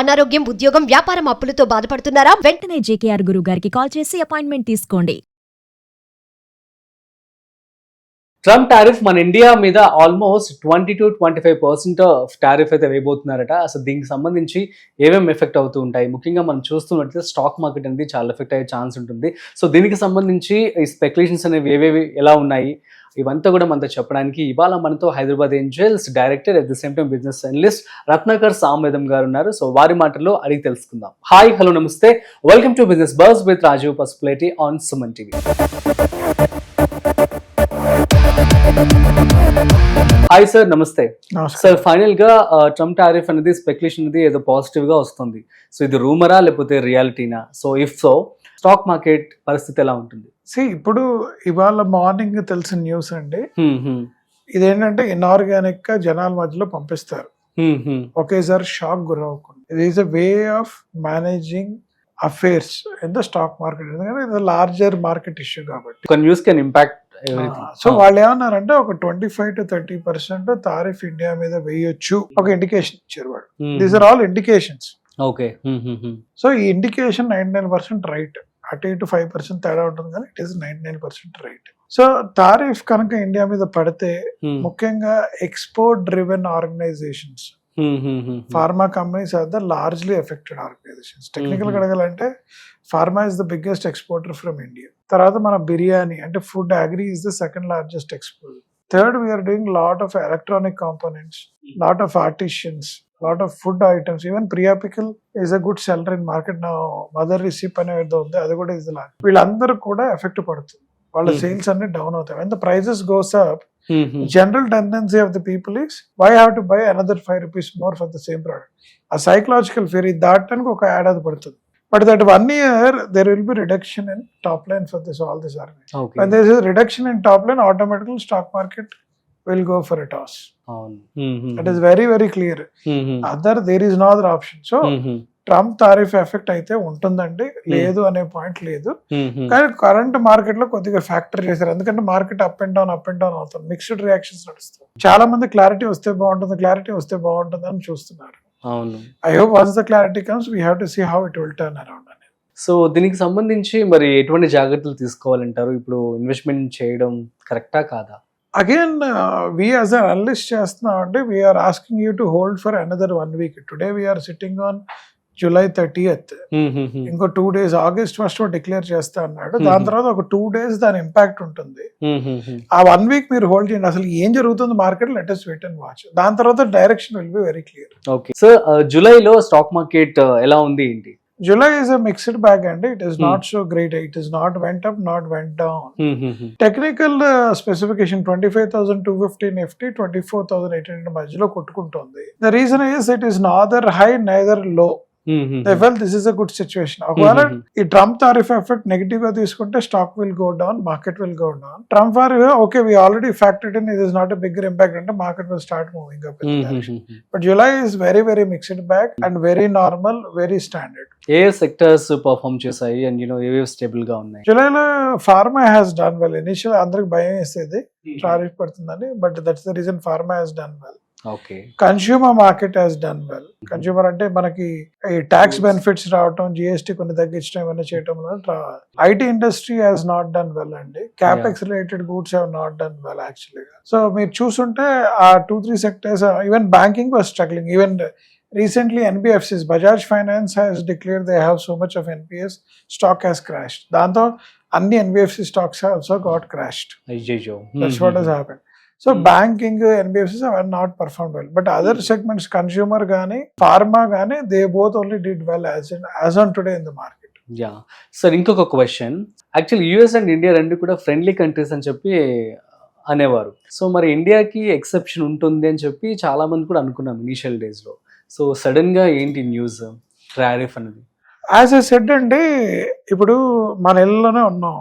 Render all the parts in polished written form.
అనారోగ్యం, ఉద్యోగం, వ్యాపారం అప్పులతో బాధపడుతున్నారా? వెంటనే జేకేఆర్ గురువు గారికి కాల్ చేసి అపాయింట్మెంట్ తీసుకోండి. ట్రంప్ టారిఫ్ మన ఇండియా మీద ఆల్మోస్ట్ 20-25% టారిఫ్ అయితే వేయబోతున్నారట. అసలు దీనికి సంబంధించి ఏమేమి ఎఫెక్ట్ అవుతూ ఉంటాయి, ముఖ్యంగా మనం చూస్తున్నట్లయితే స్టాక్ మార్కెట్ అనేది చాలా ఎఫెక్ట్ అయ్యే ఛాన్స్ ఉంటుంది. సో దీనికి సంబంధించి ఈ స్పెక్యులేషన్స్ అనేవి ఏవేవి ఎలా ఉన్నాయి ఇవంతా కూడా మనతో చెప్పడానికి ఇవాళ మనతో Hyderabad Angels director at the same time business analyst Ratnakar Samavedam garu ఉన్నారు. సో వారి మాటల్లో అడిగి తెలుసుకుందాం. Hi, hello, namaste, welcome to business buzz with Rajiv Pasupuleti on Suman TV. Hi sir, namaste sir. Final గా ట్రంప్ టారిఫ్ అనేది స్పెక్యులేషన్ అనేది ఏదో పాజిటివ్ గా వస్తుంది. సో ఇది రూమరా లేకపోతే రియాలిటీనా? So if so stock market పరిస్థితి ఎలా ఉంటుంది? ఇప్పుడు ఇవాళ మార్నింగ్ తెలిసిన న్యూస్ అండి. ఇదేంటంటే ఇన్ఆర్గానిక్ గా జనాల మధ్యలో పంపిస్తారు, ఒకేసారి షాక్ గురవకుండా. ఇది is a way of managing affairs in the stock market, ఎందుకంటే ఇది లార్జర్ మార్కెట్ ఇష్యూ కాబట్టి న్యూస్ కెన్ ఇంపాక్ట్. సో వాళ్ళు ఏమన్నారంటే ఒక 25-30% తారిఫ్ ఇండియా మీద వేయొచ్చు, ఒక ఇండికేషన్ ఇచ్చారు వాళ్ళు. These are all indications. Okay. So ఈ ఇండికేషన్ 99% రైట్. అటు ఇటు 5% తేడా ఉంటుంది, కానీ it is 99% right. So tariff కనుక ఇండియా మీద పడితే ముఖ్యంగా export driven organisations, pharma companies are the largely affected organisations. Technical అడగాలంటే pharma is the biggest exporter from India. తర్వాత మన బిర్యానీ అంటే food agri is the second largest exporter. Third, we are doing lot of electronic components, lot of artisans, lot of food items. Even Priya pickle is a good seller in market. నా mother recipe అనేది ఉంది, అది కూడా is large. వీళ్ళందరూ కూడా effect పడుతుంది, వాళ్ళ sales అన్ని డౌన్ అవుతాయి. And the prices goes up, general tendency of the people is why I have to buy another 5 rupees more for the same product. A psychological fear is that and oka add adu paduthundi. But that 1 year there will be reduction in top line for this all this organization. Okay. When there is a reduction in top line, automatically stock market will go for a toss. That is very very clear. There is no other option. So Trump tariff effect అయితే ఉంటుందండి, లేదు అనే point లేదు. కానీ current market లో కొద్దిగా factor చేశారు, ఎందుకంటే మార్కెట్ అప్ అండ్ డౌన్ అవుతుంది, మిక్స్డ్ రియాక్షన్స్ నడుస్తుంది. చాలా మంది క్లారిటీ వస్తే బాగుంటుంది అని చూస్తున్నారు. I hope once the clarity comes we have to see how it will turn around అని. సో దీనికి సంబంధించి మరి ఎటువంటి జాగ్రత్తలు తీసుకోవాలంటారు? ఇప్పుడు ఇన్వెస్ట్మెంట్ చేయడం కరెక్టా కాదా? Again we as an analyst చేస్తున్నాం అంటే we are asking you to hold for another 1 week. Today we are sitting on July 30th. ఇంకో 2 days August 1st డిక్లేర్ చేస్తా అన్నాడు. దాని తర్వాత ఒక 2 days దాని ఇంపాక్ట్ ఉంటుంది. ఆ 1 week మీరు హోల్డ్ చేయండి. అసలు ఏం జరుగుతుంది market, let us wait and watch. దాని తర్వాత direction will be very clear. Okay sir, జూలైలో స్టాక్ మార్కెట్ ఎలా ఉంది ఏంటి? July is a mixed bag and it is not so great. It is not went up, not went down. Technical specification 25,250 Nifty, 24,800 మధ్యలో కొట్టుకుంటుంది. The reason is it is neither high neither low. They felt this is a good situation. ఒకవేళ ఈ Trump tariff effect negative గా తీసుకుంటే stock will go down, market will go down. Trump okay we already factored in it is not a bigger impact అంటే market will start moving up. But July is very very mixed bag and very normal, very standard. ఏ sectors perform చేశాయి and ఏవేవి stable గా ఉన్నాయి? జూలైలో pharma has done well. Initial అందరికి భయం వేసేది టారిఫ్ పడుతుందని, but that's the reason pharma has done well. Consumer market has done well. Consumer అంటే మనకి ఈ ట్యాక్స్ బెనిఫిట్స్ రావటం, జిఎస్టీ కొన్ని తగ్గించడం, ఇవన్నీ చేయటం వల్ల IT industry has not done well అండి. Capex related goods have not done well యాక్చువల్గా. సో మీరు చూసుంటే ఆ 2-3 sectors, even banking was struggling. Even recently NBFCs, Bajaj Finance has declared they have so much of NPS, stock has crashed. దాంతో అన్ని NBFC stocks have also got crashed. That's what has happened. So banking, NBFCs have not performed well. But other segments, consumer gaani, pharma gaani, they both only did well as on today in the market. Yeah. Sir, ఇంకొక question. Actually US and India రెండు కూడా friendly countries అని చెప్పి అనేవారు. So మరి ఇండియాకి exception ఉంటుంది అని చెప్పి చాలా మంది కూడా అనుకున్నాం ఇనిషియల్ డేస్ లో. సో సడన్ గా ఏంటి న్యూస్ టారిఫ్ అనేది? యాజ్ ఎ సెడ్ అండి, ఇప్పుడు మన ఇళ్ళలోనే ఉన్నాం.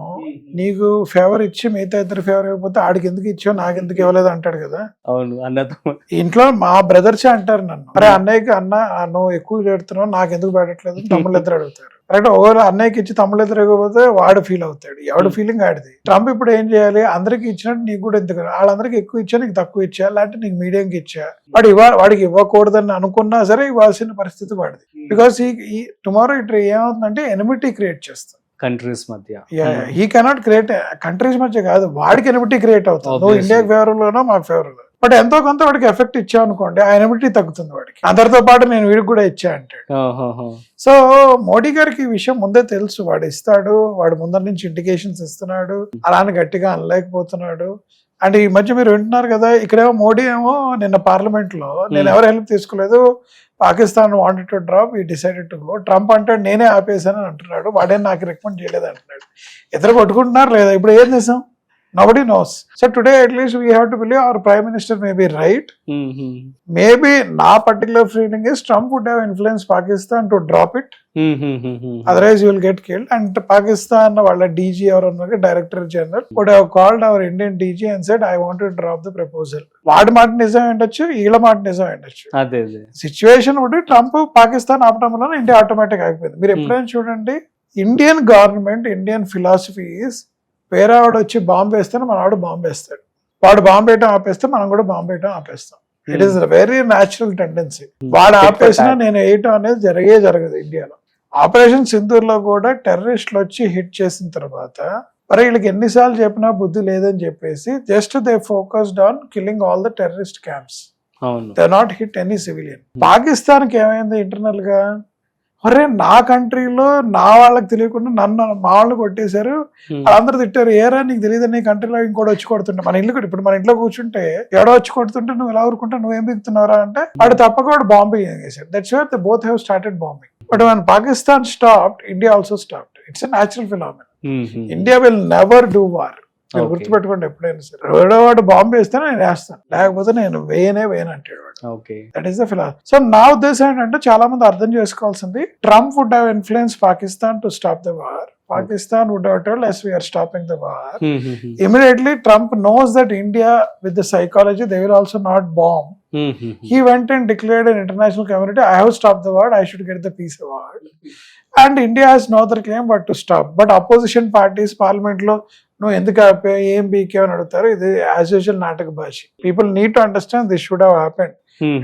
నీకు ఫేవర్ ఇచ్చి మిగతా ఇద్దరు ఫేవర్ ఇవ్వకపోతే ఆడికి ఎందుకు ఇచ్చావు నాకు ఎందుకు ఇవ్వలేదు అంటాడు కదా. అవును అన్నతో ఇంట్లో మా బ్రదర్సే అంటారు నన్ను, అరే అన్నయ్యకి అన్న నువ్వు ఎక్కువ పెడుతున్నావు నాకు ఎందుకు పెట్టట్లేదు తమ్ముళ్ళు ఇద్దరు అడుగుతారు. కరెక్ట్, ఓవర్ అన్నయ్యకి ఇచ్చి తమ్ముళ్ళు ఇద్దరు ఇవ్వకపోతే వాడు ఫీల్ అవుతాడు, ఎవడు ఫీలింగ్ ఆడిది. ట్రంప్ ఇప్పుడు ఏం చేయాలి, అందరికి ఇచ్చినట్టు నీకు కూడా ఎందుకు, వాళ్ళందరికి ఎక్కువ ఇచ్చా నీకు తక్కువ ఇచ్చా, లేదంటే నీకు మీడియంకి ఇచ్చా, వాడికి ఇవ్వకూడదని అనుకున్నా సరే ఇవ్వాల్సిన పరిస్థితి వాడిది. బికాస్ ఈ టుమారో ఇట్ ఏమవుతుందంటే ఎనిమిటీ క్రియేట్ చేస్తుంది కంట్రీస్ మధ్య. హీ కెనాట్ క్రియేట్, కంట్రీస్ మధ్య కాదు, వాడికి ఎనిమిటీ క్రియేట్ అవుతుంది. నువ్వు ఇండియాకి ఫేవర్ లోనో మాకు ఫేవర్ లో, బట్ ఎంతో కొంత వాడికి ఎఫెక్ట్ ఇచ్చా అనుకోండి, ఆ ఎనిమిటీ తగ్గుతుంది వాడికి. అందరితో పాటు నేను వీడికి కూడా ఇచ్చా అంటాడు. సో మోడీ గారికి ఈ విషయం ముందే తెలుసు, వాడు ఇస్తాడు, వాడు ముందర నుంచి ఇండికేషన్స్ ఇస్తున్నాడు, అలానే గట్టిగా అనలేకపోతున్నాడు. అండ్ ఈ మధ్య మీరు వింటున్నారు కదా, ఇక్కడేమో మోడీ ఏమో నిన్న పార్లమెంట్ లో నేను ఎవరు హెల్ప్ తీసుకోలేదు, పాకిస్తాన్ వాంటెడ్ టు డ్రాప్, ఈ డిసైడెడ్ టు గో. ట్రంప్ అంటే నేనే ఆపేసానని అంటున్నాడు, వాడే నాకు రికమెండ్ చేయలేదు అంటున్నాడు. ఇద్దరు కొట్టుకుంటున్నారు లేదా, ఇప్పుడు ఏం చేసాం, nobody knows. So today at least we have to believe our prime minister may be right. Maybe na particular feeling is Trump would have influenced Pakistan to drop it. Otherwise you will get killed. And Pakistan wala DG or director general would have called our Indian DG and said I want to drop the proposal. వాడి మాట నిజం ఏంటచ్చు, వీళ్ళ మాట నిజం ఏంటచ్చు. అదే situation ఒకటి, Trump Pakistan ఆపడం వల్ల ఇండియా ఆటోమేటిక్ అయిపోయింది. మీరు ఎప్పుడైనా చూడండి, Indian government, Indian philosophy is వేరే వాడు వచ్చి బాంబు వేస్తే మనవాడు బాంబు వేస్తాడు, వాడు బాంబు వేయటం ఆపేస్తే మనం కూడా బాంబు వేయటం ఆపేస్తాం. It is very natural tendency. వాడు ఆపేసినా నేను వేయటం అనేది జరగదు ఇండియాలో. ఆపరేషన్ సింధూర్ లో కూడా టెర్రరిస్టులు వచ్చి హిట్ చేసిన తర్వాత మరి వీళ్ళకి ఎన్నిసార్లు చెప్పినా బుద్ధి లేదని చెప్పేసి just they focused on killing all the terrorist camps, they not hit any civilian. Pakistan కి ఏమైంది ఇంటర్నల్ గా, అరే నా కంట్రీలో నా వాళ్ళకి తెలియకుండా నన్ను మా వాళ్ళు కొట్టేశారు, వాళ్ళందరూ తిట్టారు, ఏరా నీకు తెలియదు నీ కంట్రీలో ఇంకోటి వచ్చి కొడుతుంటే. మన ఇల్లు ఇప్పుడు మన ఇంట్లో కూర్చుంటే ఎవడో వచ్చి కొడుతుంటే నువ్వు ఎలా ఊరుకుంటా, నువ్వేం బిగుతున్నారా అంటే వాడు తప్పక బాంబే చేశాడు. That's why they both have started bombing. But when Pakistan stopped, India also stopped. It's a natural phenomenon. India will never do war. మీరు గుర్తుపెట్టుకోండి ఎప్పుడైనా సరే, ఎవడో వాడు బాంబు వేస్తే నేను వేస్తాను, లేకపోతే నేను వేయనే అంటాడు వాడు. That is the philosophy. So నా ఉద్దేశం ఏంటంటే చాలా మంది అర్థం చేసుకోవాల్సింది, Trump would have influence Pakistan to stop the war. Pakistan would have told us we are stopping the war. Immediately Trump knows that India with the psychology they will also not bomb. He went and declared an international community, I have stopped the war, I should get the peace award. And India has no other claim but to stop. But opposition parties parliament lo నువ్వు ఎందుకు ఆపే ఏం BK అని అడుగుతారు. ఇది as usual నాటక భాష. People need to understand this should have happened.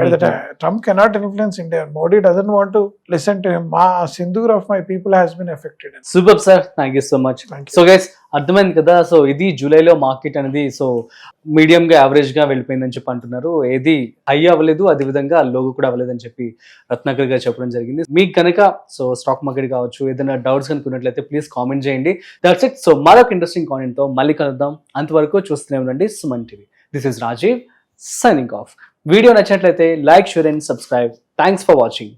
At the time, Trump cannot influence India. Modi doesn't want to listen to him. Sindoor of my people has been affected. Super sir, thank you so much. So guys, అర్థమైంది కదా. So ఇది జూలైలో market అనేది so medium గా average గా వెళ్ళిపోయిందని చెప్పి అంటున్నారు. ఏది హై అవ్వలేదు, అదే విధంగా లోగు కూడా అవ్వలేదు అని చెప్పి రత్నాకర్ గారు చెప్పడం జరిగింది. మీకు కనుక సో స్టాక్ మార్కెట్ కావచ్చు ఏదైనా డౌట్స్ కనుకున్నట్లయితే ప్లీజ్ కామెంట్ చేయండి. That's it. సో మరొక ఇంట్రెస్టింగ్ కామెంట్ తో మళ్ళీ కలుద్దాం. అంతవరకు చూస్తూనే ఉండండి Suman TV. This is Rajiv signing off. Video నచ్చినట్లయితే like, share and subscribe. Thanks for watching.